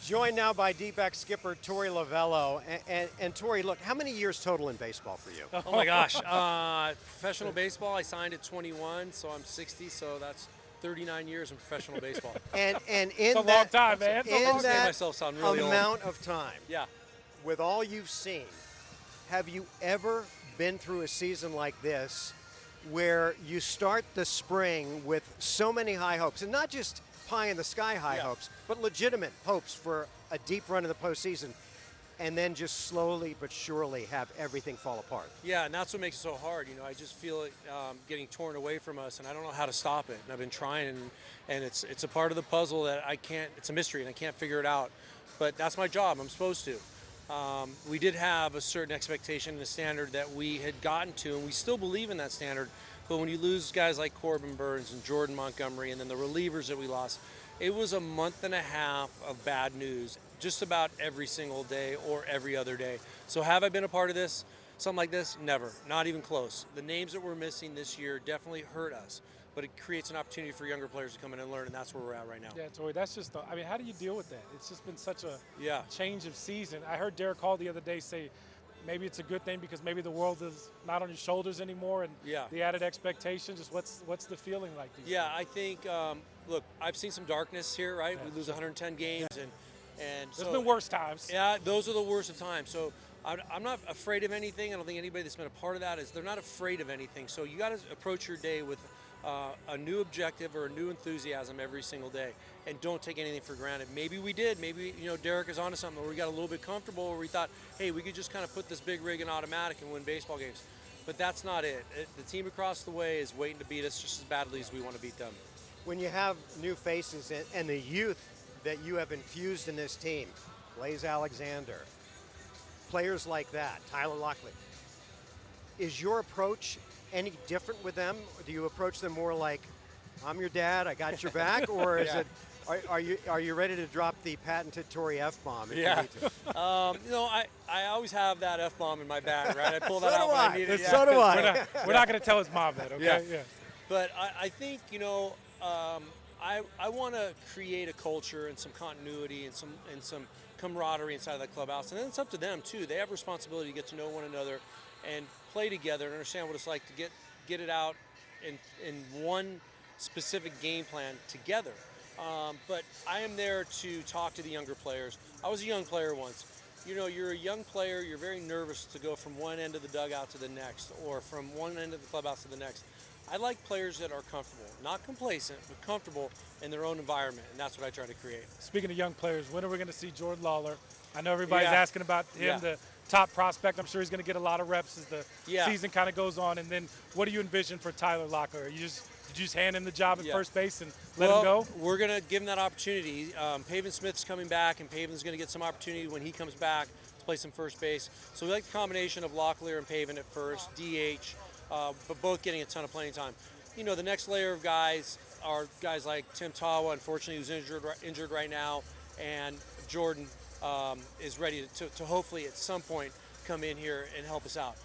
Joined now by D-back skipper Torey Lovullo. And Torey, look, how many years total in baseball for you? Oh my gosh. Professional baseball, I signed at 21, so I'm 60, so that's 39 years in professional baseball. And in It's a long time, man. in made that myself sound really old. amount of time, Yeah. with all you've seen, have you ever been through a season like this where you start the spring with so many high hopes, and not just pie in the sky high hopes, but legitimate hopes for a deep run in the postseason, and then just slowly but surely have everything fall apart? Yeah, and that's what makes it so hard. You know, I just feel it getting torn away from us, and I don't know how to stop it. And I've been trying, and it's a part of the puzzle that I can't. It's a mystery, and I can't figure it out. But that's my job. I'm supposed to. We did have a certain expectation and a standard that we had gotten to, and we still believe in that standard. But when you lose guys like Corbin Burns and Jordan Montgomery, and then the relievers that we lost, it was a month and a half of bad news just about every single day or every other day. So have I been a part of this, something like this? Never, not even close. The names that we're missing this year definitely hurt us, but it creates an opportunity for younger players to come in and learn, and that's where we're at right now. Yeah, Torey, that's just, I mean, how do you deal with that? It's just been such a Yeah. change of season. I heard Derek Hall the other day say maybe it's a good thing because maybe the world is not on your shoulders anymore, and the added expectations. Just what's the feeling like these days? I think, look, I've seen some darkness here, right? We lose 110 games, and There's been worse times. Yeah, those are the worst of times. So I'm not afraid of anything. I don't think anybody that's been a part of that is. They're not afraid of anything. So you got to approach your day with a new objective or a new enthusiasm every single day, and don't take anything for granted. Maybe we did. Maybe, you know, Derek is onto something where we got a little bit comfortable, where we thought, hey, we could just kind of put this big rig in automatic and win baseball games. But that's not it. The team across the way is waiting to beat us just as badly as we want to beat them. When you have new faces and the youth that you have infused in this team, Blaze Alexander, players like that, Tyler Locklear, is your approach any different with them? Do you approach them more like, I'm your dad, I got your back, or is it, are you ready to drop the patented Torey F-bomb if you need to? You know, I always have that F-bomb in my bag, right? I pull that out when I need it. So do I. We're not going to tell his mom that, okay? Yeah. But I think, you know, I want to create a culture and some continuity and some camaraderie inside of the clubhouse, and then it's up to them too. They have responsibility to get to know one another and play together and understand what it's like to get it out in one specific game plan together. But I am there to talk to the younger players. I was a young player once. You know, you're a young player, you're very nervous to go from one end of the dugout to the next, or from one end of the clubhouse to the next. I like players that are comfortable, not complacent, but comfortable in their own environment, and that's what I try to create. Speaking of young players, when are we going to see Jordan Lawler? I know everybody's asking about him, the top prospect. I'm sure he's going to get a lot of reps as the season kind of goes on. And then what do you envision for Tyler Locklear? Did you just hand him the job at first base and let him go? We're going to give him that opportunity. Pavin Smith's coming back, and Pavin's going to get some opportunity when he comes back to play some first base. So we like the combination of Locklear and Pavin at first, DH, but both getting a ton of playing time. You know, the next layer of guys are guys like Tim Tawa, unfortunately, who's injured right now, and Jordan is ready to hopefully at some point come in here and help us out.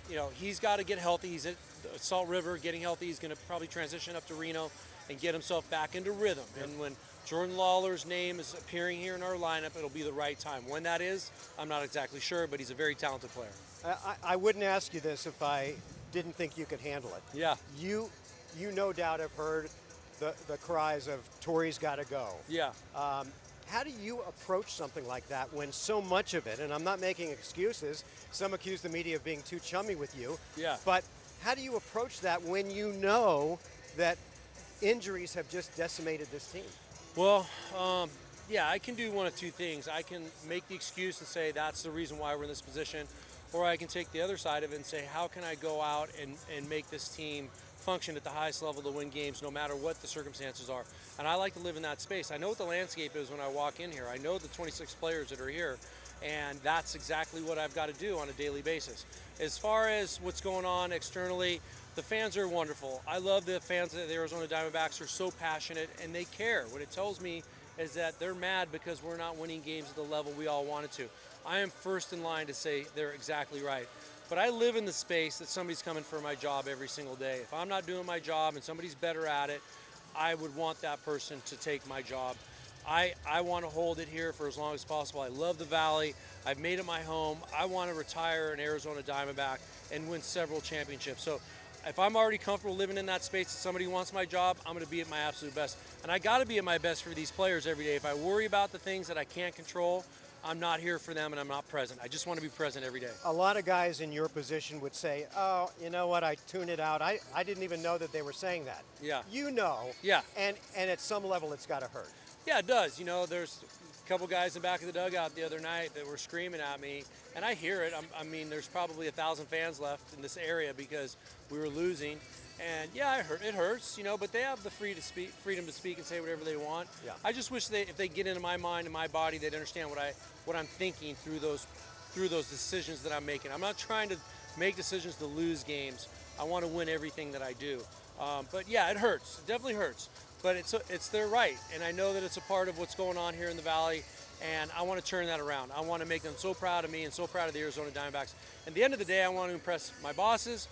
You know, he's got to get healthy. He's at Salt River getting healthy. He's going to probably transition up to Reno and get himself back into rhythm. And when Jordan Lawler's name is appearing here in our lineup, it'll be the right time. When that is, I'm not exactly sure, but he's a very talented player. I wouldn't ask you this if I didn't think you could handle it. Yeah. You no doubt have heard the cries of Torey's got to go. Yeah. How do you approach something like that when so much of it, and I'm not making excuses, some accuse the media of being too chummy with you, but how do you approach that when you know that injuries have just decimated this team? Well, yeah, I can do one of two things. I can make the excuse and say that's the reason why we're in this position, or I can take the other side of it and say, how can I go out and make this team function at the highest level to win games no matter what the circumstances are. And I like to live in that space. I know what the landscape is when I walk in here. I know the 26 players that are here, and that's exactly what I've got to do on a daily basis. As far as what's going on externally, the fans are wonderful. I love the fans of the Arizona Diamondbacks. Are so passionate, and they care. What it tells me is that they're mad because we're not winning games at the level we all wanted to. I am first in line to say they're exactly right. But I live in the space that somebody's coming for my job every single day. If I'm not doing my job and somebody's better at it, I would want that person to take my job. I want to hold it here for as long as possible. I love the Valley. I've made it my home. I want to retire an Arizona Diamondback and win several championships. So if I'm already comfortable living in that space and somebody wants my job, I'm going to be at my absolute best. And I got to be at my best for these players every day. If I worry about the things that I can't control, I'm not here for them and I'm not present. I just want to be present every day. A lot of guys in your position would say, oh, you know what, I tune it out. I didn't even know that they were saying that. Yeah. You know. Yeah. And at some level, it's got to hurt. Yeah, it does. You know, there's a couple guys in the back of the dugout the other night that were screaming at me, and I hear it. I mean, there's probably 1,000 fans left in this area because we were losing. And yeah, it hurts, you know, but they have the freedom to speak and say whatever they want. Yeah. I just wish if they get into my mind and my body, they'd understand what I'm thinking through those decisions that I'm making. I'm not trying to make decisions to lose games. I want to win everything that I do. But yeah, it hurts. It definitely hurts. But it's their right, and I know that it's a part of what's going on here in the Valley, and I want to turn that around. I want to make them so proud of me and so proud of the Arizona Diamondbacks. At the end of the day, I want to impress my bosses,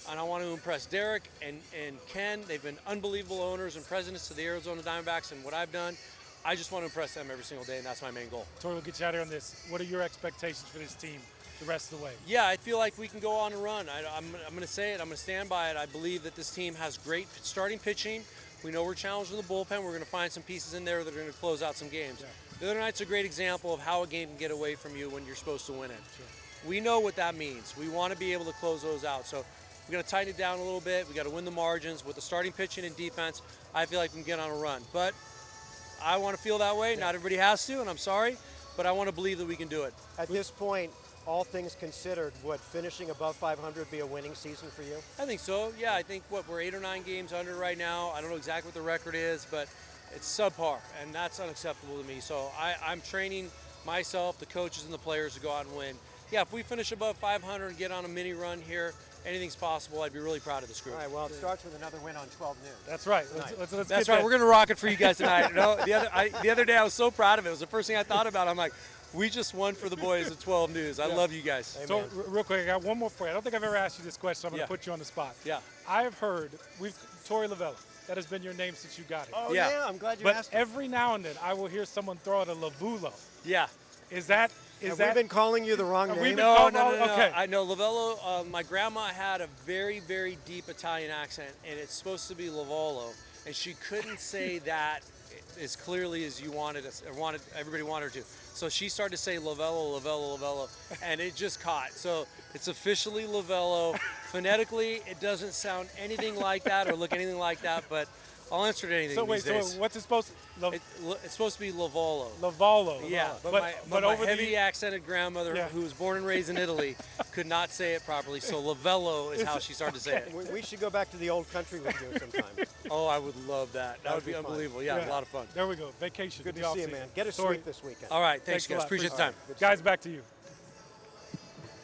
and I want to impress Derek and Ken. They've been unbelievable owners and presidents to the Arizona Diamondbacks and what I've done. I just want to impress them every single day, and that's my main goal. Torey, we'll get you out here on this. What are your expectations for this team the rest of the way? Yeah, I feel like we can go on a run. I'm going to say it. I'm going to stand by it. I believe that this team has great starting pitching. We know we're challenged in the bullpen. We're going to find some pieces in there that are going to close out some games. Yeah. The other night's a great example of how a game can get away from you when you're supposed to win it. Sure. We know what that means. We want to be able to close those out. So we got to tighten it down a little bit. We got to win the margins. With the starting pitching and defense, I feel like we can get on a run. But I want to feel that way. Yeah. Not everybody has to, and I'm sorry, but I want to believe that we can do it. At this point, all things considered, would finishing above 500 be a winning season for you? I think so. Yeah, I think we're 8 or 9 games under right now. I don't know exactly what the record is, but it's subpar, and that's unacceptable to me. So I'm training myself, the coaches, and the players to go out and win. Yeah, if we finish above 500 and get on a mini run here, anything's possible. I'd be really proud of this group. All right, well, it starts with another win on 12 noon. That's right. That's right. We're going to rock it for you guys tonight. You know, the other day I was so proud of it. It was the first thing I thought about. I'm like, we just won for the boys at 12 News. I love you guys. So, real quick, I got one more for you. I don't think I've ever asked you this question, so I'm going to put you on the spot. Yeah. I have heard, Torey Lovullo, that has been your name since you got it. Oh, yeah, I'm glad you asked. But every now and then, I will hear someone throw out a Lovullo. Yeah. Have we been calling you the wrong name? No. Okay. I know Lovullo. My grandma had a very, very deep Italian accent, and it's supposed to be Lovullo, and she couldn't say that as clearly as you wanted us, or everybody wanted her to. So she started to say Lovullo, and it just caught. So it's officially Lovullo. Phonetically, it doesn't sound anything like that or look anything like that, but I'll answer to anything these days. So what's it supposed to it's supposed to be Lovullo. Lovullo. Yeah, but my heavy accented grandmother, who was born and raised in Italy, could not say it properly. So Lovullo is how she started to say it. We should go back to the old country with you sometime. Oh, I would love that. That would be unbelievable. Yeah, a lot of fun. There we go. Vacation. Good to see you, man. Get a sweep this weekend. All right, thanks guys. Appreciate the time. Guys, back to you.